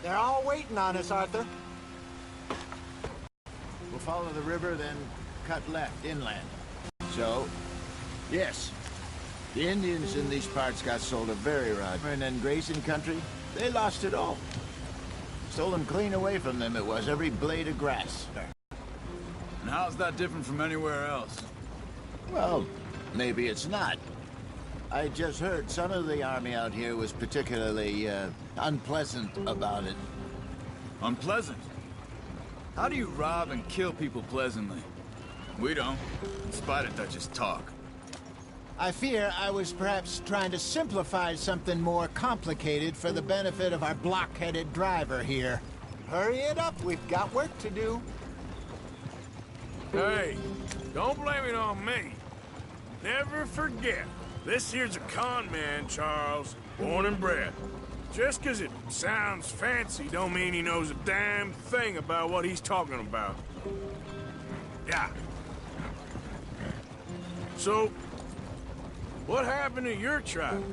They're all waiting on us, Arthur. We'll follow the river, then cut left, inland. So, yes, the Indians in these parts got sold a very rod. And then grazing country, they lost it all. Stolen clean away from them it was, every blade of grass. And how's that different from anywhere else? Well, maybe it's not. I just heard some of the army out here was particularly, unpleasant about it. Unpleasant? How do you rob and kill people pleasantly? We don't, in spite of Dutch's talk. I fear I was perhaps trying to simplify something more complicated for the benefit of our block-headed driver here. Hurry it up, we've got work to do. Hey, don't blame it on me. Never forget, this here's a con man, Charles, born and bred. Just 'cause it sounds fancy don't mean he knows a damn thing about what he's talking about. Yeah. So, what happened to your tribe?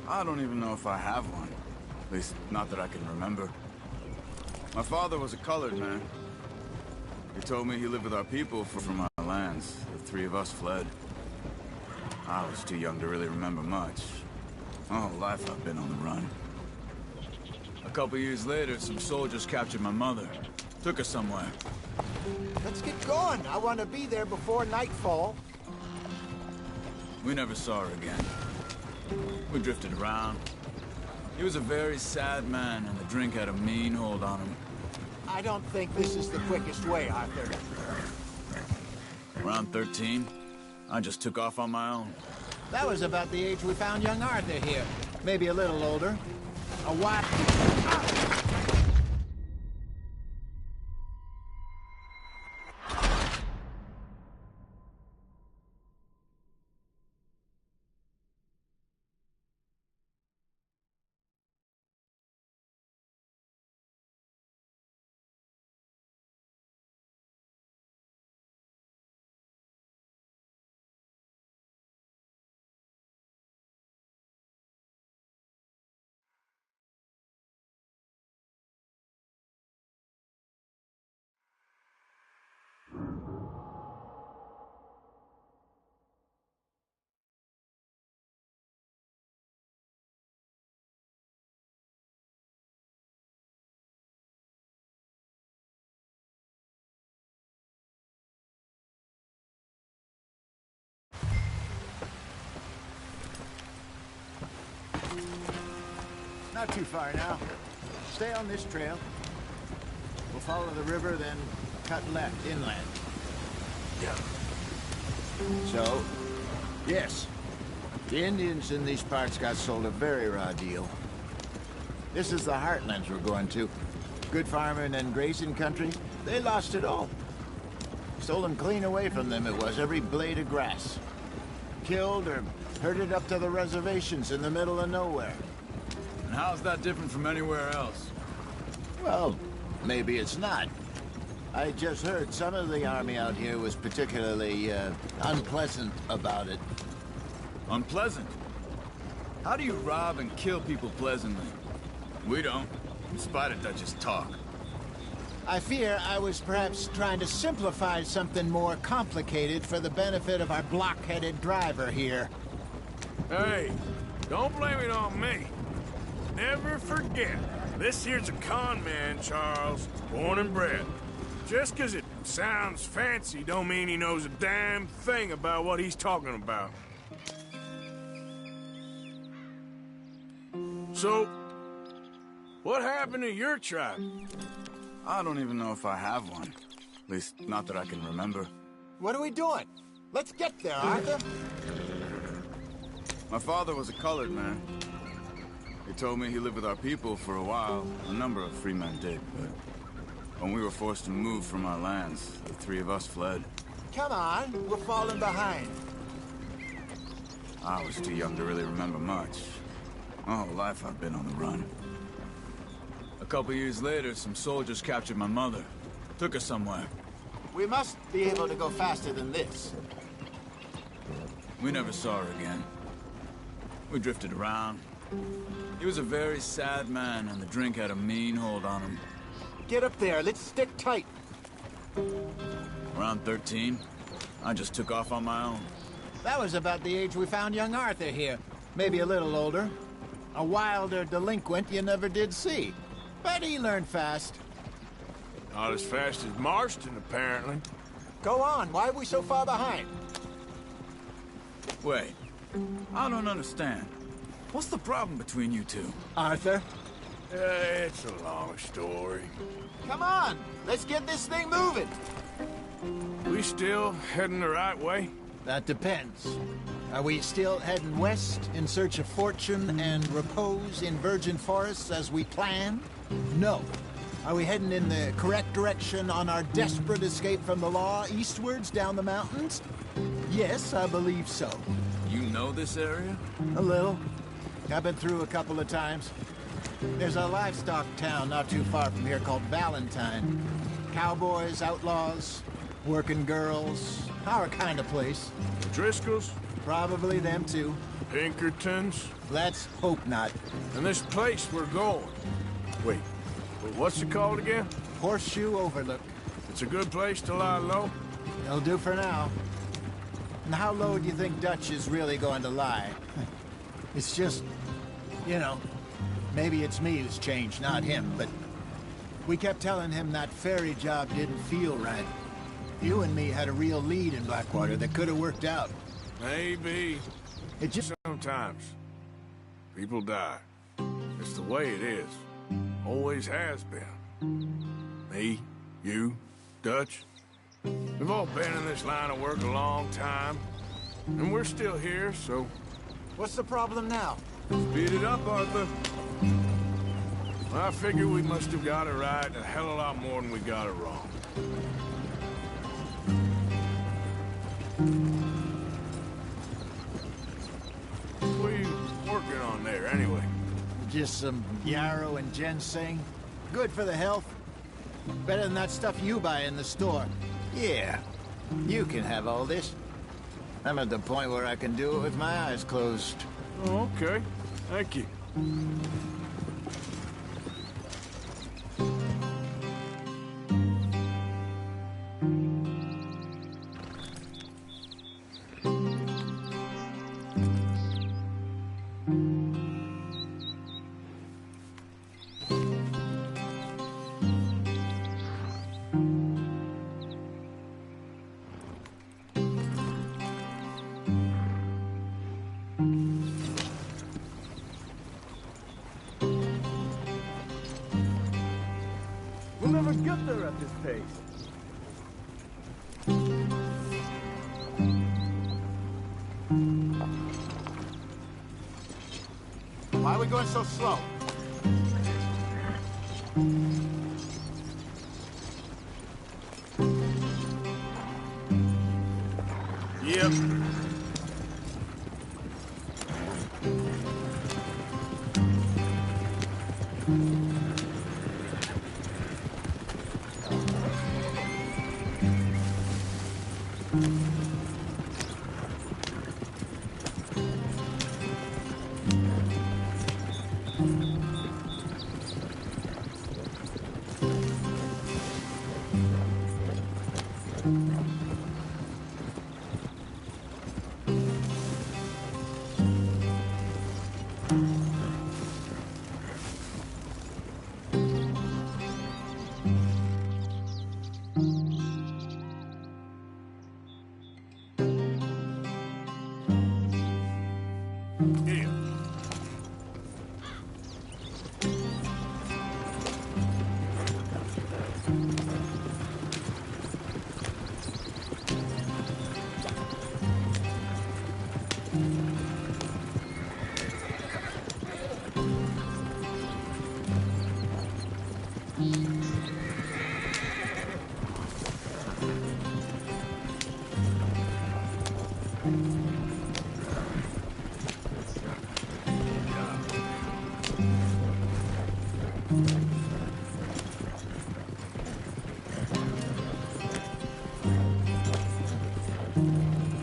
I don't even know if I have one. At least, not that I can remember. My father was a colored man. He told me he lived with our people from our lands. The three of us fled. I was too young to really remember much. My whole life I've been on the run. A couple years later, some soldiers captured my mother. Took her somewhere. Let's get going. I want to be there before nightfall. We never saw her again. We drifted around. He was a very sad man, and the drink had a mean hold on him. I don't think this is the quickest way, Arthur. Around 13, I just took off on my own. That was about the age we found young Arthur here. Maybe a little older. A while... Not too far now. Stay on this trail. We'll follow the river, then cut left, inland. Yeah. So, yes, the Indians in these parts got sold a very raw deal. This is the heartlands we're going to. Good farming and grazing country, they lost it all. Stolen clean away from them it was, every blade of grass. Killed or herded up to the reservations in the middle of nowhere. And how's that different from anywhere else? Well, maybe it's not. I just heard some of the army out here was particularly, unpleasant about it. Unpleasant? How do you rob and kill people pleasantly? We don't, in spite of Dutch's talk. I fear I was perhaps trying to simplify something more complicated for the benefit of our block-headed driver here. Hey, don't blame it on me. Never forget, this here's a con man, Charles, born and bred. Just 'cause it sounds fancy don't mean he knows a damn thing about what he's talking about. So, what happened to your tribe? I don't even know if I have one. At least, not that I can remember. What are we doing? Let's get there, Arthur. My father was a colored man. He told me he lived with our people for a while. A number of free men did, but when we were forced to move from our lands, the three of us fled. Come on, we're falling behind. I was too young to really remember much. My whole life I've been on the run. A couple years later, some soldiers captured my mother. Took her somewhere. We must be able to go faster than this. We never saw her again. We drifted around. He was a very sad man, and the drink had a mean hold on him. Get up there. Let's stick tight. Around 13, I just took off on my own. That was about the age we found young Arthur here. Maybe a little older. A wilder delinquent you never did see. But he learned fast. Not as fast as Marston, apparently. Go on. Why are we so far behind? Wait, I don't understand. What's the problem between you two? Arthur? It's a long story. Come on. Let's get this thing moving. We still heading the right way? That depends. Are we still heading west in search of fortune and repose in virgin forests as we planned? No. Are we heading in the correct direction on our desperate escape from the law eastwards down the mountains? Yes, I believe so. You know this area? A little. I've been through a couple of times. There's a livestock town not too far from here called Valentine. Cowboys, outlaws, working girls, our kind of place. Driscolls? Probably them too. Pinkertons? Let's hope not. And this place we're going. Wait, what's it called again? Horseshoe Overlook. It's a good place to lie low? It'll do for now. And how low do you think Dutch is really going to lie? It's just, you know, maybe it's me who's changed, not him, but we kept telling him that ferry job didn't feel right. You and me had a real lead in Blackwater that could have worked out. Maybe. It just... Sometimes people die. It's the way it is. Always has been. Me, you, Dutch. We've all been in this line of work a long time. And we're still here, so... What's the problem now? Speed it up, Arthur. I figure we must have got it right a hell of a lot more than we got it wrong. What are you working on there, anyway? Just some yarrow and ginseng. Good for the health. Better than that stuff you buy in the store. Yeah, you can have all this. I'm at the point where I can do it with my eyes closed. Oh, okay. Thank you. We'll never get there at this pace. Why are we going so slow? Yep. Yeah.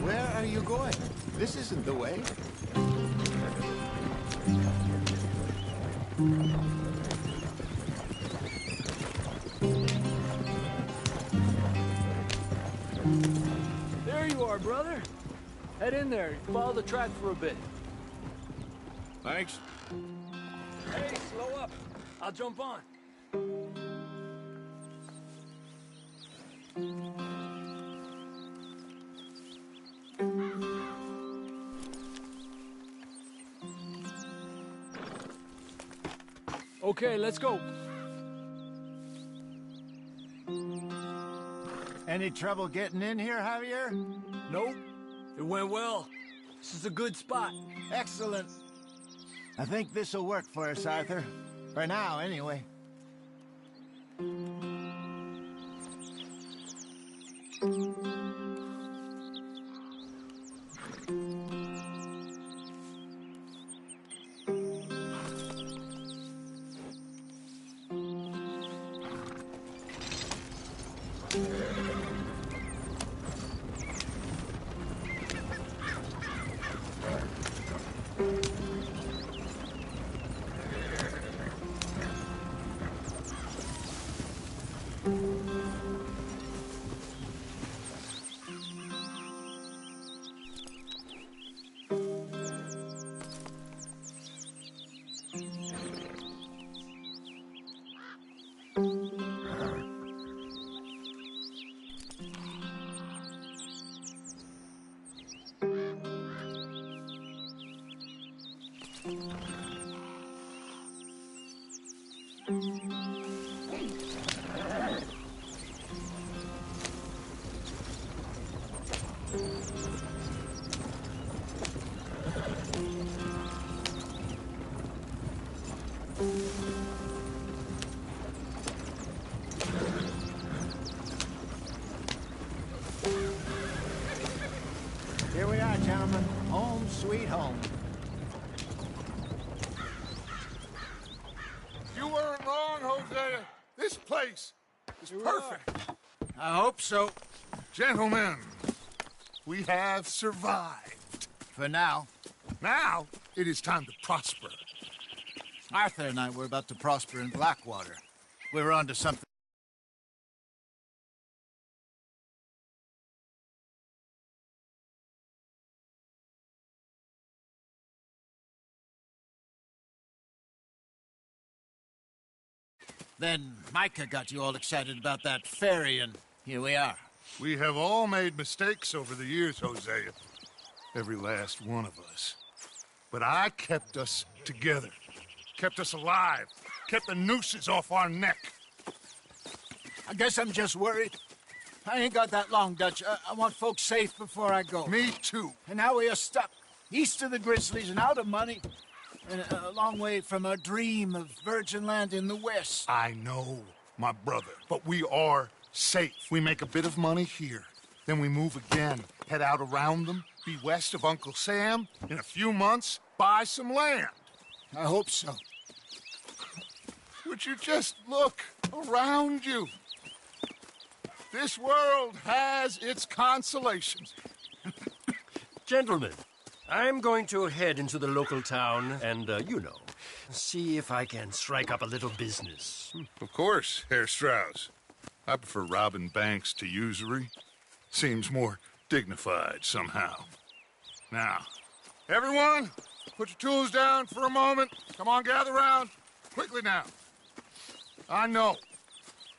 Where are you going? This isn't the way. are, brother. Head in there. Follow the track for a bit. Thanks. Hey, slow up. I'll jump on. Okay, let's go. Any trouble getting in here, Javier? Nope. It went well. This is a good spot. Excellent. I think this'll work for us, Arthur. For now, anyway. Here we are, gentlemen. Home sweet home. You weren't wrong, Hosea. This place is perfect. I hope so. Gentlemen, we have survived. For now. Now, it is time to prosper. Arthur and I were about to prosper in Blackwater. We were onto something. Then Micah got you all excited about that ferry, and here we are. We have all made mistakes over the years, Hosea. Every last one of us. But I kept us together. Kept us alive. Kept the nooses off our neck. I guess I'm just worried. I ain't got that long, Dutch. I want folks safe before I go. Me too. And now we are stuck east of the Grizzlies and out of money. And a long way from our dream of virgin land in the west. I know, my brother, but we are safe. We make a bit of money here. Then we move again, head out around them, be west of Uncle Sam. In a few months, buy some land. I hope so. Would you just look around you? This world has its consolations. Gentlemen, I'm going to head into the local town and, see if I can strike up a little business. Of course, Herr Strauss. I prefer robbing banks to usury. Seems more dignified somehow. Now, everyone, put your tools down for a moment. Come on, gather round. Quickly now. I know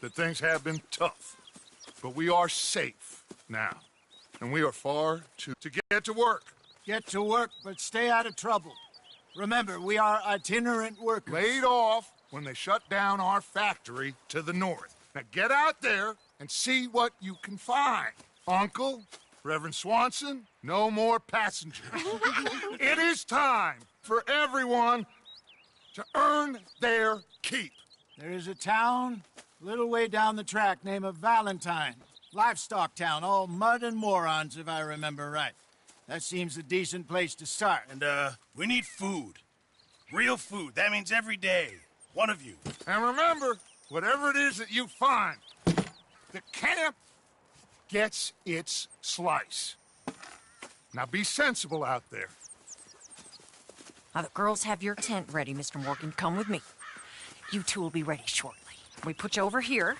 that things have been tough, but we are safe now. And we are far to get to work. Get to work, but stay out of trouble. Remember, we are itinerant workers. Laid off when they shut down our factory to the north. Now get out there and see what you can find. Uncle, Reverend Swanson, no more passengers. It is time for everyone to earn their keep. There is a town a little way down the track named Valentine. Livestock town, all mud and morons, if I remember right. That seems a decent place to start. And, we need food. Real food. That means every day. One of you. And remember, whatever it is that you find, the camp gets its slice. Now be sensible out there. Now, the girls have your tent ready, Mr. Morgan. Come with me. You two will be ready shortly. We put you over here.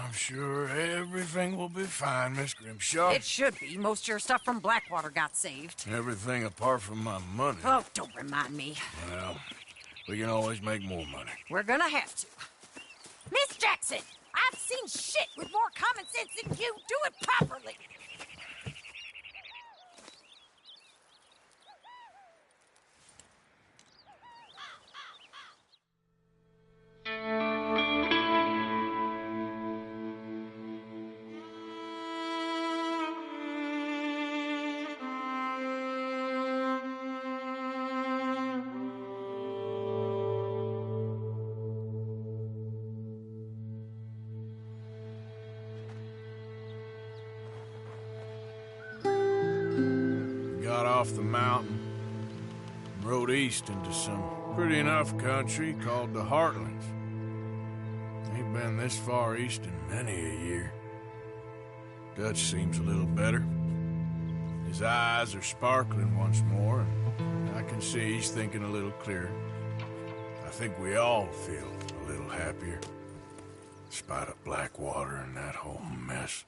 I'm sure everything will be fine, Miss Grimshaw. It should be. Most of your stuff from Blackwater got saved. Everything apart from my money. Oh, don't remind me. Well, we can always make more money. We're gonna have to. Miss Jackson, I've seen shit with more common sense than you. Do it properly. Got off the mountain, rode east into some pretty enough country called the Heartlands. Ain't been this far east in many a year. Dutch seems a little better. His eyes are sparkling once more, and I can see he's thinking a little clearer. I think we all feel a little happier, in spite of Blackwater and that whole mess.